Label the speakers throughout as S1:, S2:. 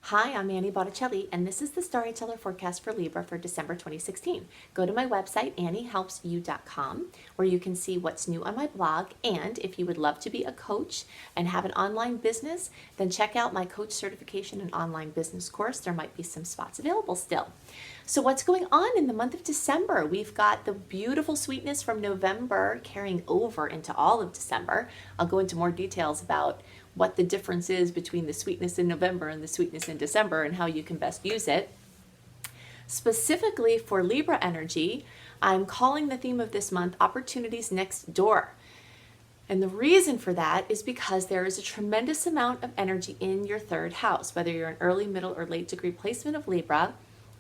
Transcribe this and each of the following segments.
S1: Hi, I'm Annie Botticelli, and this is the Storyteller Forecast for Libra for December 2016. Go to my website, anniehelpsyou.com, where you can see what's new on my blog, and if you would love to be a coach and have an online business, then check out my coach certification and online business course. There might be some spots available still. So what's going on in the month of December? We've got the beautiful sweetness from November carrying over into all of December. I'll go into more details about what the difference is between the sweetness in November and the sweetness in December and how you can best use it. Specifically for Libra energy, I'm calling the theme of this month Opportunities Next Door. And the reason for that is because there is a tremendous amount of energy in your third house. Whether you're an early, middle, or late degree placement of Libra,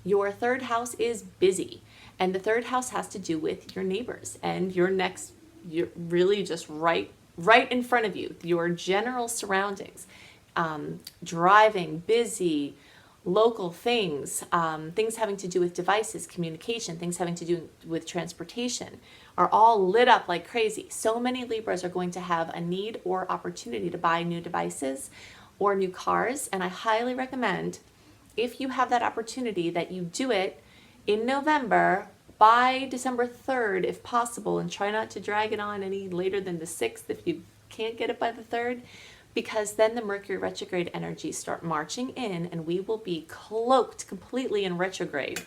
S1: your third house is busy. And the third house has to do with your neighbors and you're really just right in front of you, your general surroundings, driving, busy, local things, things having to do with devices, communication, things having to do with transportation are all lit up like crazy. So many Libras are going to have a need or opportunity to buy new devices or new cars, and I highly recommend, if you have that opportunity, that you do it in November by December 3rd if possible, and try not to drag it on any later than the 6th if you can't get it by the 3rd, because then the Mercury retrograde energies start marching in and we will be cloaked completely in retrograde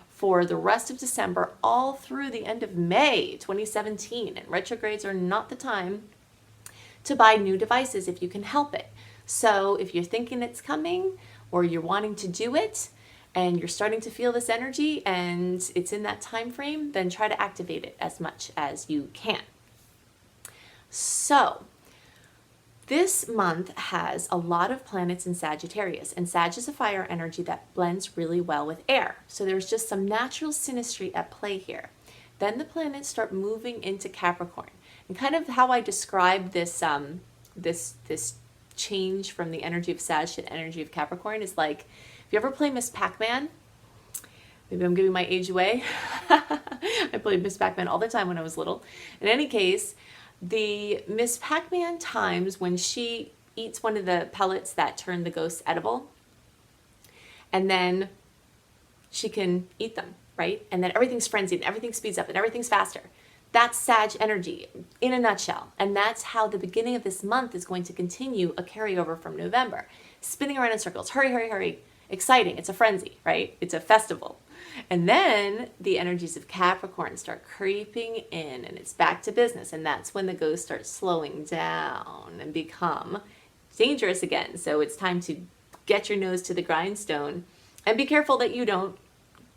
S1: for the rest of December all through the end of May 2017. And retrogrades are not the time to buy new devices if you can help it. So if you're thinking it's coming or you're wanting to do it, and you're starting to feel this energy and it's in that time frame, then try to activate it as much as you can. So this month has a lot of planets in Sagittarius, and Sag is a fire energy that blends really well with air. So there's just some natural synastry at play here. Then the planets start moving into Capricorn. And kind of how I describe this this change from the energy of Sag to the energy of Capricorn is like, if you ever play Miss Pac-Man, maybe I'm giving my age away. I played Miss Pac-Man all the time when I was little. In any case, the Miss Pac-Man times when she eats one of the pellets that turn the ghosts edible, and then she can eat them, right? And then everything's frenzied, and everything speeds up, and everything's faster. That's Sag energy in a nutshell. And that's how the beginning of this month is going to continue, a carryover from November. Spinning around in circles. Hurry, hurry, hurry. Exciting. It's a frenzy, right? It's a festival. And then the energies of Capricorn start creeping in and it's back to business. And that's when the ghosts start slowing down and become dangerous again. So it's time to get your nose to the grindstone and be careful that you don't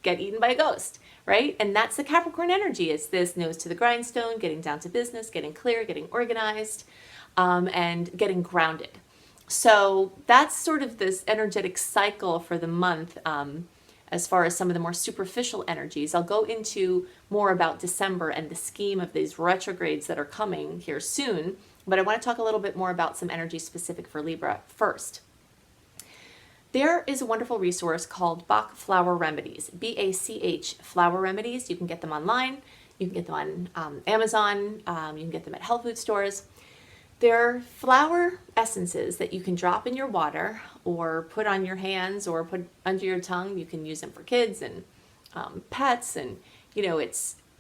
S1: get eaten by a ghost, right? And that's the Capricorn energy. It's this nose to the grindstone, getting down to business, getting clear, getting organized, and getting grounded. So that's sort of this energetic cycle for the month. As far as some of the more superficial energies, I'll go into more about December and the scheme of these retrogrades that are coming here soon, but I want to talk a little bit more about some energy specific for Libra first. There is a wonderful resource called Bach Flower Remedies, BACH Flower Remedies. You can get them online, you can get them on Amazon, you can get them at health food stores. They're flower essences that you can drop in your water or put on your hands or put under your tongue. You can use them for kids and pets, and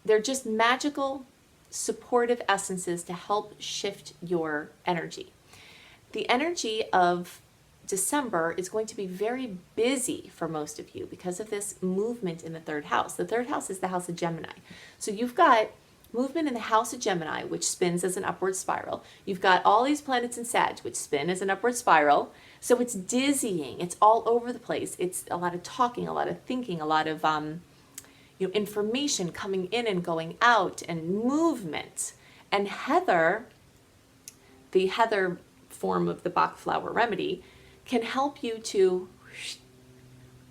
S1: they're just magical, supportive essences to help shift your energy. The energy of December is going to be very busy for most of you because of this movement in the third house. The third house is the house of Gemini. So you've got movement in the house of Gemini, which spins as an upward spiral. You've got all these planets in Sag, which spin as an upward spiral. So it's dizzying. It's all over the place. It's a lot of talking, a lot of thinking, a lot of information coming in and going out, and movement. And Heather, the Heather form of the Bach flower remedy, can help you to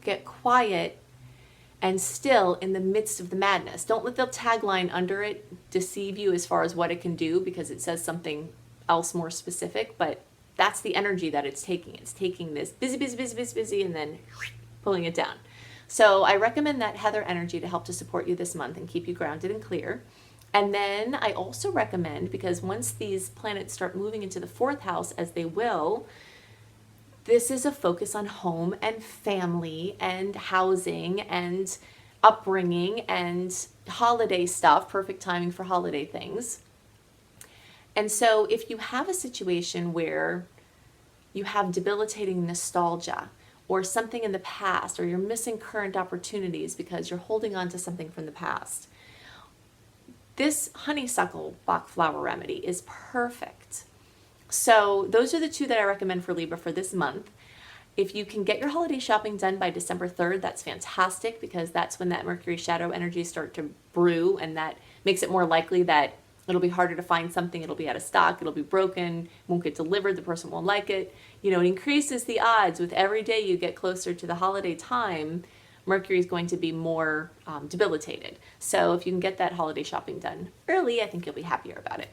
S1: get quiet and still in the midst of the madness. Don't let the tagline under it deceive you as far as what it can do, because it says something else more specific, but that's the energy that it's taking. It's taking this busy, busy, busy, busy, busy, and then pulling it down. So I recommend that Heather energy to help to support you this month and keep you grounded and clear. And then I also recommend, because once these planets start moving into the fourth house, as they will, This is a focus on home and family and housing and upbringing and holiday stuff, perfect timing for holiday things. And so if you have a situation where you have debilitating nostalgia or something in the past, or you're missing current opportunities because you're holding on to something from the past, this honeysuckle Bach flower remedy is perfect. So those are the two that I recommend for Libra for this month. If you can get your holiday shopping done by December 3rd, that's fantastic, because that's when that Mercury shadow energies start to brew, and that makes it more likely that it'll be harder to find something, it'll be out of stock, it'll be broken, won't get delivered, the person won't like it. It increases the odds with every day you get closer to the holiday time. Mercury is going to be more debilitated. So if you can get that holiday shopping done early, I think you'll be happier about it.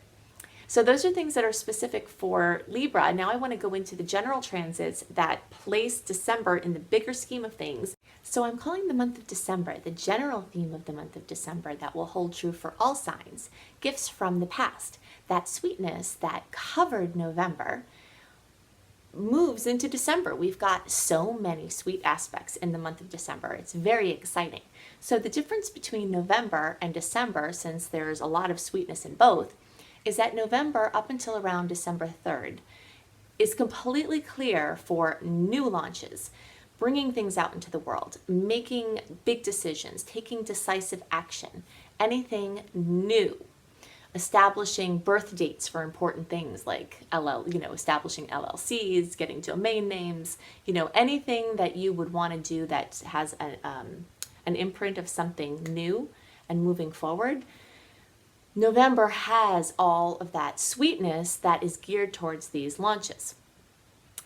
S1: So those are things that are specific for Libra. Now I want to go into the general transits that place December in the bigger scheme of things. So I'm calling the month of December the general theme of the month of December that will hold true for all signs. Gifts from the past. That sweetness that covered November moves into December. We've got so many sweet aspects in the month of December. It's very exciting. So the difference between November and December, since there's a lot of sweetness in both, is that November up until around December 3rd is completely clear for new launches, bringing things out into the world, making big decisions, taking decisive action, anything new, establishing birth dates for important things like establishing LLCs, getting domain names, anything that you would want to do that has an imprint of something new and moving forward. November has all of that sweetness that is geared towards these launches.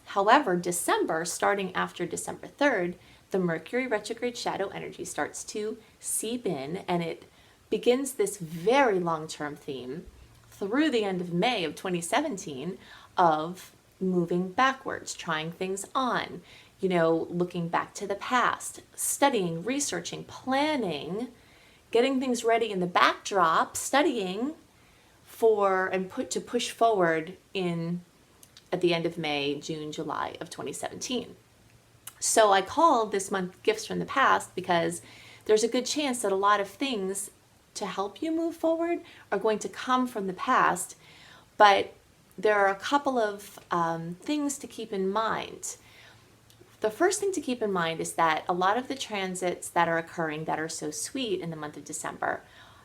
S1: However, December, starting after December 3rd, the Mercury retrograde shadow energy starts to seep in, and it begins this very long-term theme through the end of May of 2017 of moving backwards, trying things on, looking back to the past, studying, researching, planning, getting things ready in the backdrop, studying to push forward at the end of May, June, July of 2017. So I call this month Gifts from the Past because there's a good chance that a lot of things to help you move forward are going to come from the past, but there are a couple of things to keep in mind. The first thing to keep in mind is that a lot of the transits that are occurring that are so sweet in the month of December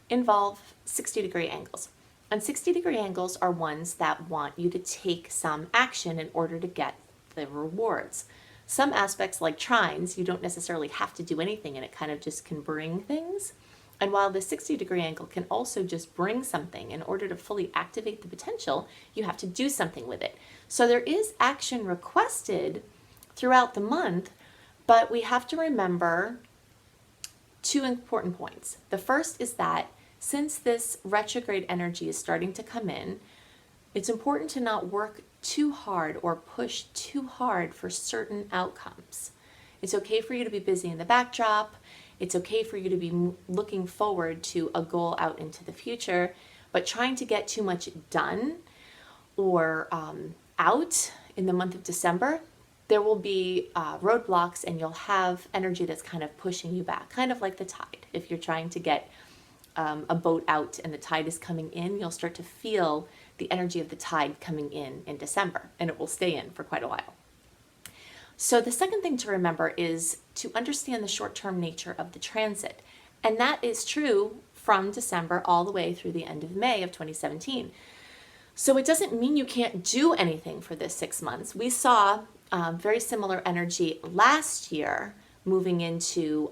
S1: involve 60-degree angles. And 60-degree angles are ones that want you to take some action in order to get the rewards. Some aspects like trines, you don't necessarily have to do anything, and it kind of just can bring things. And while the 60-degree angle can also just bring something, in order to fully activate the potential, you have to do something with it. So there is action requested throughout the month, but we have to remember two important points. The first is that since this retrograde energy is starting to come in, it's important to not work too hard or push too hard for certain outcomes. It's okay for you to be busy in the backdrop. It's okay for you to be looking forward to a goal out into the future, but trying to get too much done or out in the month of December, there will be roadblocks, and you'll have energy that's kind of pushing you back, kind of like the tide. If you're trying to get a boat out and the tide is coming in, you'll start to feel the energy of the tide coming in December, and it will stay in for quite a while. So the second thing to remember is to understand the short-term nature of the transit. And that is true from December all the way through the end of May of 2017. So it doesn't mean you can't do anything for this 6 months. We saw very similar energy last year moving into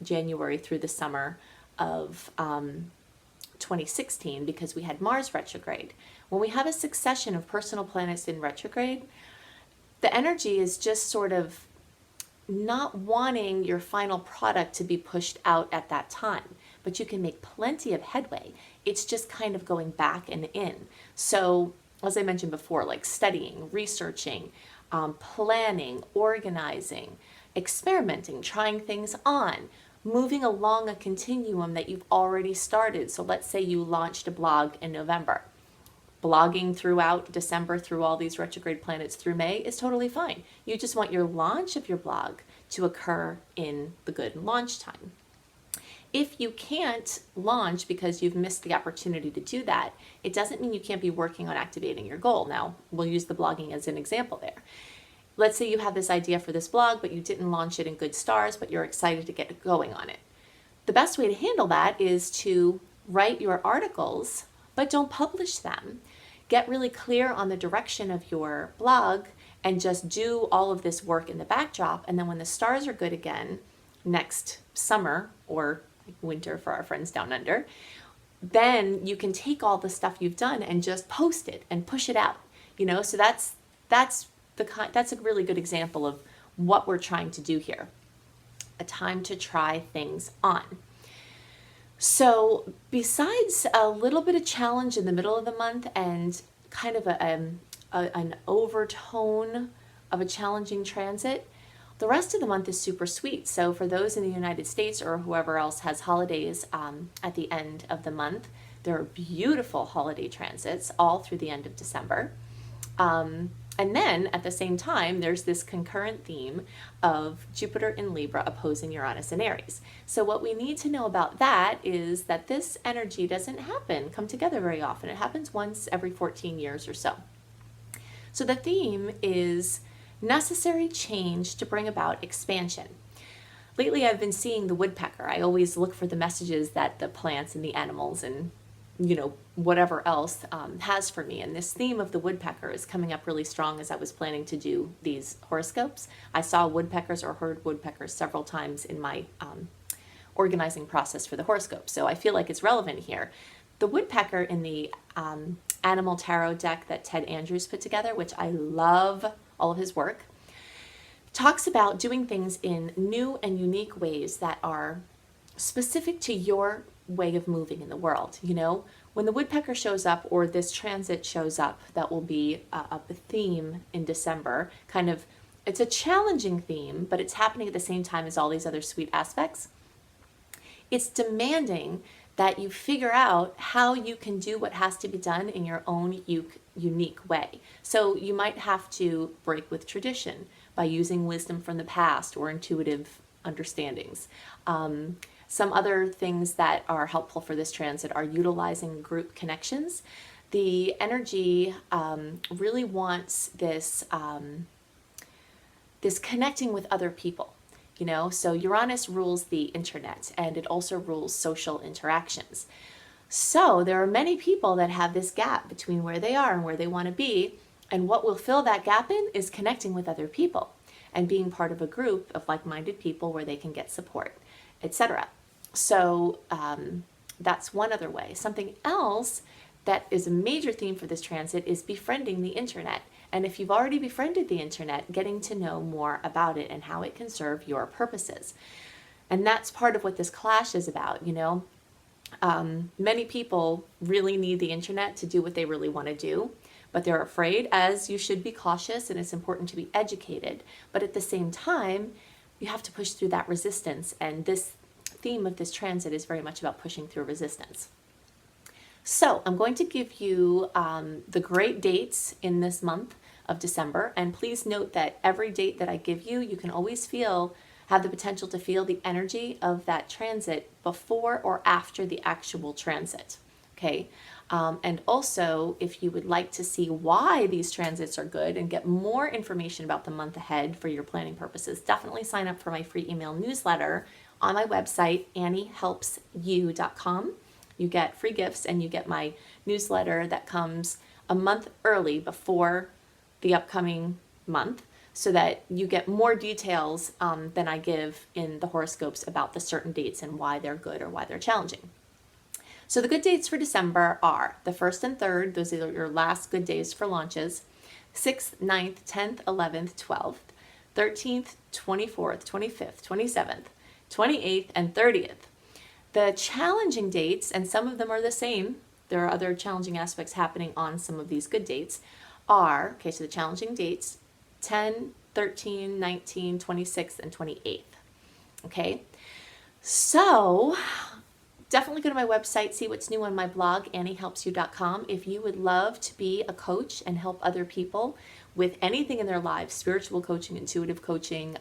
S1: January through the summer of 2016 because we had Mars retrograde. When we have a succession of personal planets in retrograde, the energy is just sort of not wanting your final product to be pushed out at that time, but you can make plenty of headway. It's just kind of going back and in. So as I mentioned before, like studying, researching, planning, organizing, experimenting, trying things on, moving along a continuum that you've already started. So let's say you launched a blog in November. blogging throughout December through all these retrograde planets through May is totally fine. You just want your launch of your blog to occur in the good launch time. If you can't launch because you've missed the opportunity to do that, it doesn't mean you can't be working on activating your goal. Now, we'll use the blogging as an example there. Let's say you have this idea for this blog, but you didn't launch it in good stars, but you're excited to get going on it. The best way to handle that is to write your articles, but don't publish them. Get really clear on the direction of your blog and just do all of this work in the backdrop. And then when the stars are good again, next summer or winter for our friends down under, then you can take all the stuff you've done and just post it and push it out. So that's a really good example of what we're trying to do here. A time to try things on. So besides a little bit of challenge in the middle of the month and kind of an overtone of a challenging transit, the rest of the month is super sweet. So for those in the United States or whoever else has holidays at the end of the month, there are beautiful holiday transits all through the end of December. And then at the same time, there's this concurrent theme of Jupiter in Libra opposing Uranus in Aries. So what we need to know about that is that this energy doesn't come together very often. It happens once every 14 years or so. So the theme is necessary change to bring about expansion. Lately, I've been seeing the woodpecker. I always look for the messages that the plants and the animals and whatever else has for me. And this theme of the woodpecker is coming up really strong as I was planning to do these horoscopes. I saw woodpeckers or heard woodpeckers several times in my organizing process for the horoscope. So I feel like it's relevant here. The woodpecker in the animal tarot deck that Ted Andrews put together, which I love all of his work, talks about doing things in new and unique ways that are specific to your way of moving in the world. When the woodpecker shows up or this transit shows up, that will be a theme in December. It's a challenging theme, but it's happening at the same time as all these other sweet aspects. It's demanding that you figure out how you can do what has to be done in your own unique way. So you might have to break with tradition by using wisdom from the past or intuitive understandings. Some other things that are helpful for this transit are utilizing group connections. The energy really wants this connecting with other people. So Uranus rules the internet and it also rules social interactions. So there are many people that have this gap between where they are and where they want to be. And what will fill that gap in is connecting with other people and being part of a group of like-minded people where they can get support, etc. So that's one other way. Something else that is a major theme for this transit is befriending the internet. And if you've already befriended the internet, getting to know more about it and how it can serve your purposes. And that's part of what this clash is about, Many people really need the internet to do what they really want to do, but they're afraid, as you should be cautious, and it's important to be educated. But at the same time, you have to push through that resistance, and this theme of this transit is very much about pushing through resistance. So I'm going to give you the great dates in this month of December, and please note that every date that I give you, you can always have the potential to feel the energy of that transit before or after the actual transit, okay? And also, if you would like to see why these transits are good and get more information about the month ahead for your planning purposes, definitely sign up for my free email newsletter on my website, anniehelpsyou.com. You get free gifts and you get my newsletter that comes a month early before the upcoming month, so that you get more details than I give in the horoscopes about the certain dates and why they're good or why they're challenging. So the good dates for December are the 1st and 3rd. Those are your last good days for launches. 6th, 9th, 10th, 11th, 12th, 13th, 24th, 25th, 27th, 28th, and 30th. The challenging dates, and some of them are the same, there are other challenging aspects happening on some of these good dates, so the challenging dates, 10, 13, 19, 26th, and 28th. Okay, so definitely go to my website, see what's new on my blog, anniehelpsyou.com. If you would love to be a coach and help other people with anything in their lives, spiritual coaching, intuitive coaching,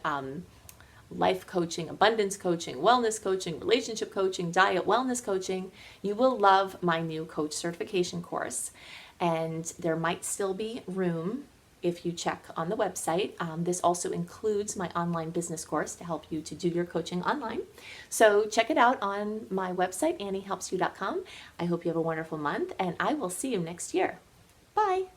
S1: life coaching, abundance coaching, wellness coaching, relationship coaching, diet, wellness coaching, you will love my new coach certification course. And there might still be room if you check on the website. This also includes my online business course to help you to do your coaching online. So check it out on my website, anniehelpsyou.com. I hope you have a wonderful month, and I will see you next year. Bye.